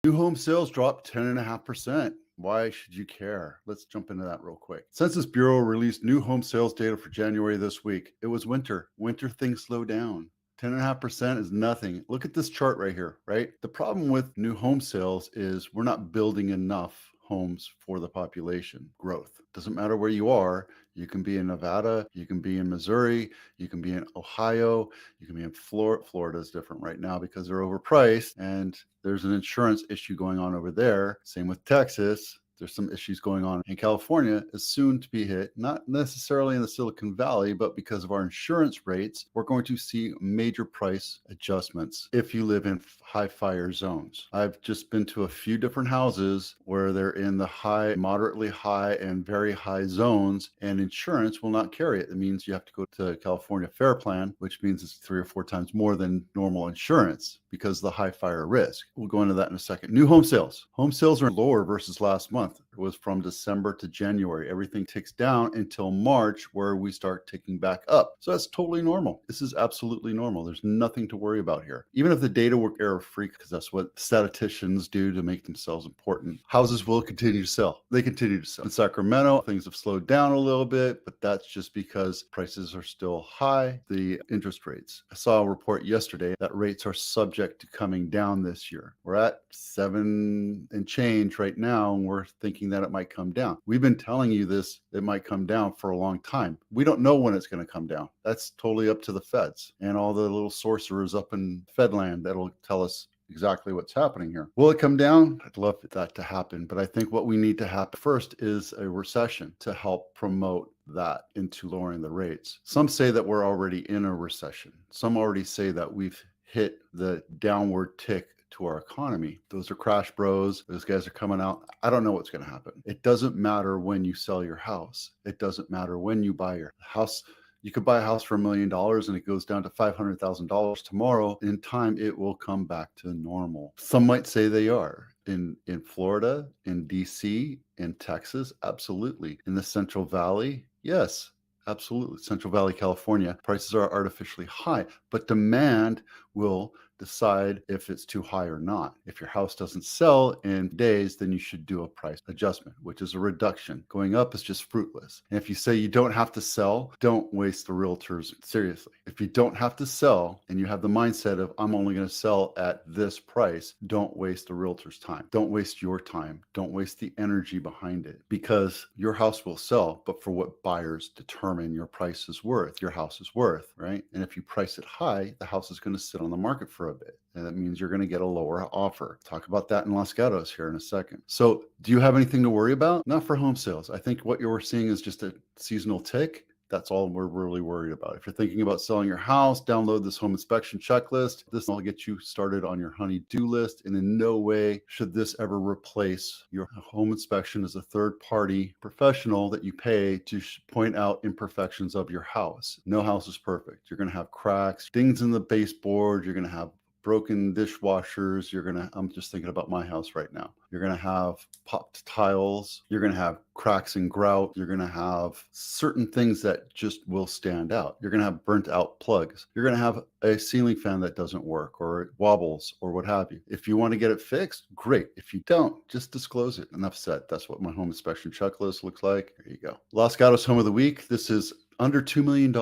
New home sales dropped 10.5%. Why should you care? Let's jump into that real quick. Census Bureau released new home sales data for January this week. It was winter. Winter things slow down. 10.5% is nothing. Look at this chart right here, right? The problem with new home sales is we're not building enough homes for the population growth. Doesn't matter where you are. You can be in Nevada, you can be in Missouri, you can be in Ohio, you can be in Florida. Florida is different right now because they're overpriced and there's an insurance issue going on over there. Same with Texas. There's some issues going on in California is soon to be hit, not necessarily in the Silicon Valley, but because of our insurance rates, we're going to see major price adjustments if you live in high fire zones. I've just been to a few different houses where they're in the high, moderately high, and very high zones, and insurance will not carry it. It means you have to go to California Fair Plan, which means it's 3 or 4 times more than normal insurance because of the high fire risk. We'll go into that in a second. New home sales. Home sales are lower versus last month. It was from December to January. Everything ticks down until March, where we start ticking back up. So that's totally normal. This is absolutely normal. There's nothing to worry about here. Even if the data were error free, because that's what statisticians do to make themselves important, houses will continue to sell. They continue to sell. In Sacramento, things have slowed down a little bit, but that's just because prices are still high. The interest rates. I saw a report yesterday that rates are subject to coming down this year. We're at 7 and change right now, and we're thinking that it might come down. We've been telling you this, it might come down for a long time. We don't know when it's going to come down. That's totally up to the feds and all the little sorcerers up in Fedland that'll tell us exactly what's happening here. Will it come down? I'd love that to happen, but I think what we need to happen first is a recession to help promote that into lowering the rates. Some say that we're already in a recession. Some already say that we've hit the downward tick to our economy. Those are crash bros. Those guys are coming out. I don't know what's going to happen. It doesn't matter when you sell your house. It doesn't matter when you buy your house. You could buy a house for $1 million and it goes down to $500,000 tomorrow. In time, it will come back to normal. Some might say they are. In Florida, in DC, in Texas, absolutely. In the Central Valley, yes. Absolutely. Central Valley, California, prices are artificially high, but demand will decide if it's too high or not. If your house doesn't sell in days, then you should do a price adjustment, which is a reduction. Going up is just fruitless. And if you say you don't have to sell, don't waste the realtors seriously. If you don't have to sell and you have the mindset of I'm only going to sell at this price, don't waste the realtor's time. Don't waste your time. Don't waste the energy behind it because your house will sell, but for what buyers determine your price is worth, your house is worth, right? And if you price it high, the house is going to sit on the market for a bit. And that means you're going to get a lower offer. Talk about that in Los Gatos here in a second. So do you have anything to worry about? Not for home sales. I think what you're seeing is just a seasonal tick. That's all we're really worried about. If you're thinking about selling your house, download this home inspection checklist. This will get you started on your honey-do list. And in no way should this ever replace your home inspection as a third-party professional that you pay to point out imperfections of your house. No house is perfect. You're going to have cracks, dings in the baseboard. You're going to have broken dishwashers. I'm just thinking about my house right now. You're going to have popped tiles. You're going to have cracks and grout. You're going to have certain things that just will stand out. You're going to have burnt out plugs. You're going to have a ceiling fan that doesn't work or it wobbles or what have you. If you want to get it fixed, great. If you don't, just disclose it. Enough said. That's what my home inspection checklist looks like. There you go. Los Gatos Home of the Week. This is under $2 million.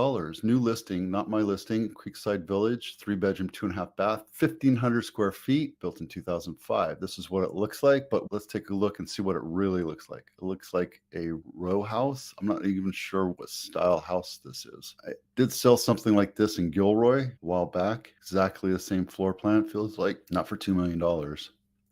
New listing, not my listing. Creekside Village, 3-bedroom, 2.5 bath, 1,500 square feet, built in 2005. This is what it looks like, but let's take a look and see what it really looks like. It looks like a row house. I'm not even sure what style house this is. I did sell something like this in Gilroy a while back. Exactly the same floor plan, it feels like. Not for $2 million.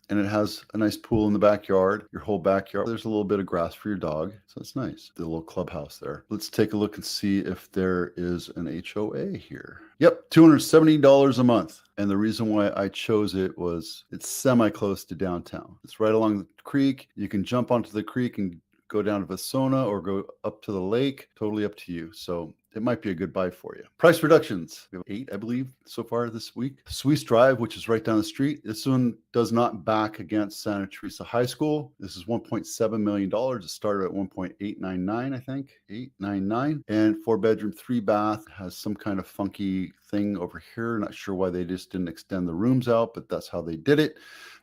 And it has a nice pool in the backyard, your whole backyard. There's a little bit of grass for your dog, so it's nice. The little clubhouse there. Let's take a look and see if there is an HOA here. Yep, $270 a month. And the reason why I chose it was it's semi-close to downtown. It's right along the creek. You can jump onto the creek and go down to Vasona or go up to the lake. Totally up to you. So it might be a good buy for you. Price reductions. We have 8, I believe, so far this week. Swiss Drive, which is right down the street. This one does not back against Santa Teresa High School. This is $1.7 million. It started at 1.899, I think. 899. And 4-bedroom, 3-bath. Has some kind of funky thing over here. Not sure why they just didn't extend the rooms out, but that's how they did it.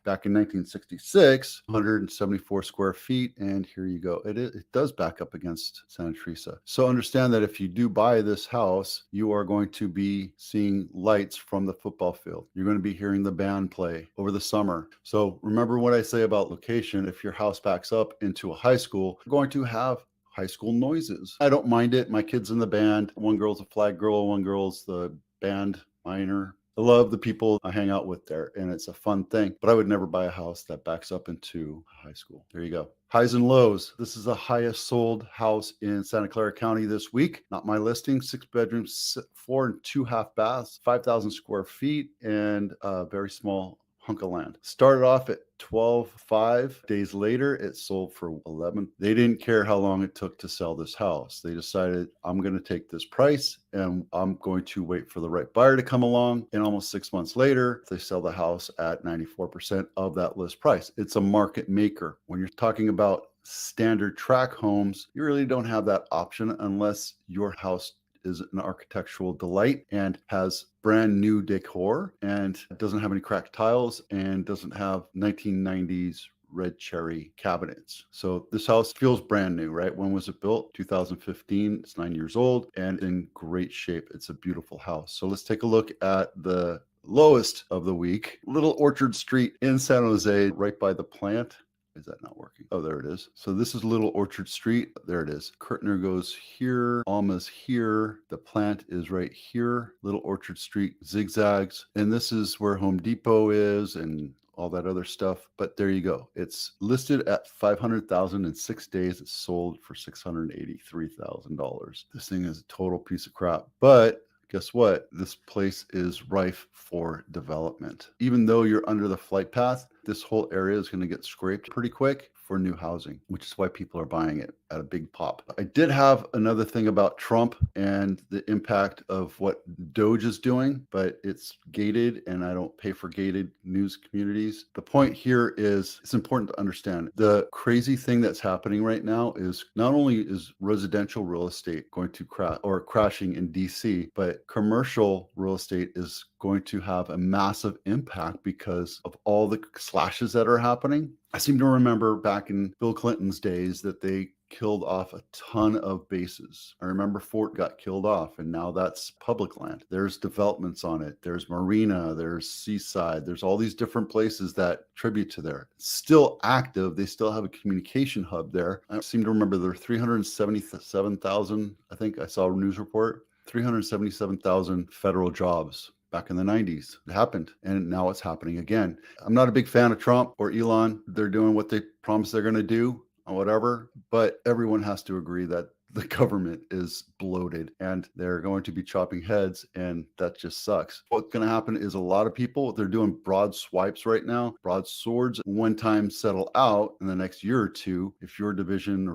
back in 1966, 174 square feet. And here you go. It does back up against Santa Teresa. So understand that if you do buy this house, you are going to be seeing lights from the football field. You're going to be hearing the band play over the summer. So remember what I say about location. If your house backs up into a high school, you're going to have high school noises. I don't mind it. My kid's in the band. One girl's a flag girl, one girl's the band minor. I love the people I hang out with there, and it's a fun thing, but I would never buy a house that backs up into high school. There you go. Highs and lows. This is the highest sold house in Santa Clara County this week. Not my listing, 6 bedrooms, 4 and 2 half baths, 5,000 square feet, and a very small hunk of land. Started off at 12.5. Days later, it sold for 11. They didn't care how long it took to sell this house. They decided, I'm going to take this price and I'm going to wait for the right buyer to come along. And almost 6 months later, they sell the house at 94% of that list price. It's a market maker. When you're talking about standard tract homes, you really don't have that option unless your house is an architectural delight and has brand new decor and doesn't have any cracked tiles and doesn't have 1990s red cherry cabinets. So this house feels brand new, right? When was it built? 2015. It's 9 years old and in great shape. It's a beautiful house. So let's take a look at the lowest of the week. Little Orchard Street in San Jose, right by the plant. Is that not working? Oh, there it is. So this is Little Orchard Street. There it is. Kurtner goes here. Alma's here. The plant is right here. Little Orchard Street zigzags. And this is where Home Depot is and all that other stuff. But there you go. It's listed at $500,000 in 6 days. It's sold for $683,000. This thing is a total piece of crap. But guess what? This place is rife for development. Even though you're under the flight path, this whole area is going to get scraped pretty quick for new housing, which is why people are buying it at a big pop. I did have another thing about Trump and the impact of what Doge is doing, but it's gated and I don't pay for gated news communities. The point here is it's important to understand the crazy thing that's happening right now is not only is residential real estate going to crash or crashing in DC, but commercial real estate is going to have a massive impact because of all the slashes that are happening. I seem to remember back in Bill Clinton's days that they killed off a ton of bases. I remember Fort got killed off and now that's public land. There's developments on it. There's Marina, there's Seaside, there's all these different places that tribute to there. It's still active. They still have a communication hub there. I seem to remember there are 377,000, I think I saw a news report, 377,000 federal jobs. Back in the 90s, it happened, and now it's happening again. I'm not a big fan of Trump or Elon. They're doing what they promise they're going to do or whatever, but everyone has to agree that the government is bloated and they're going to be chopping heads, and that just sucks. What's going to happen is a lot of people, they're doing broad swipes right now, broad swords. When times settle out in the next year or two, if your division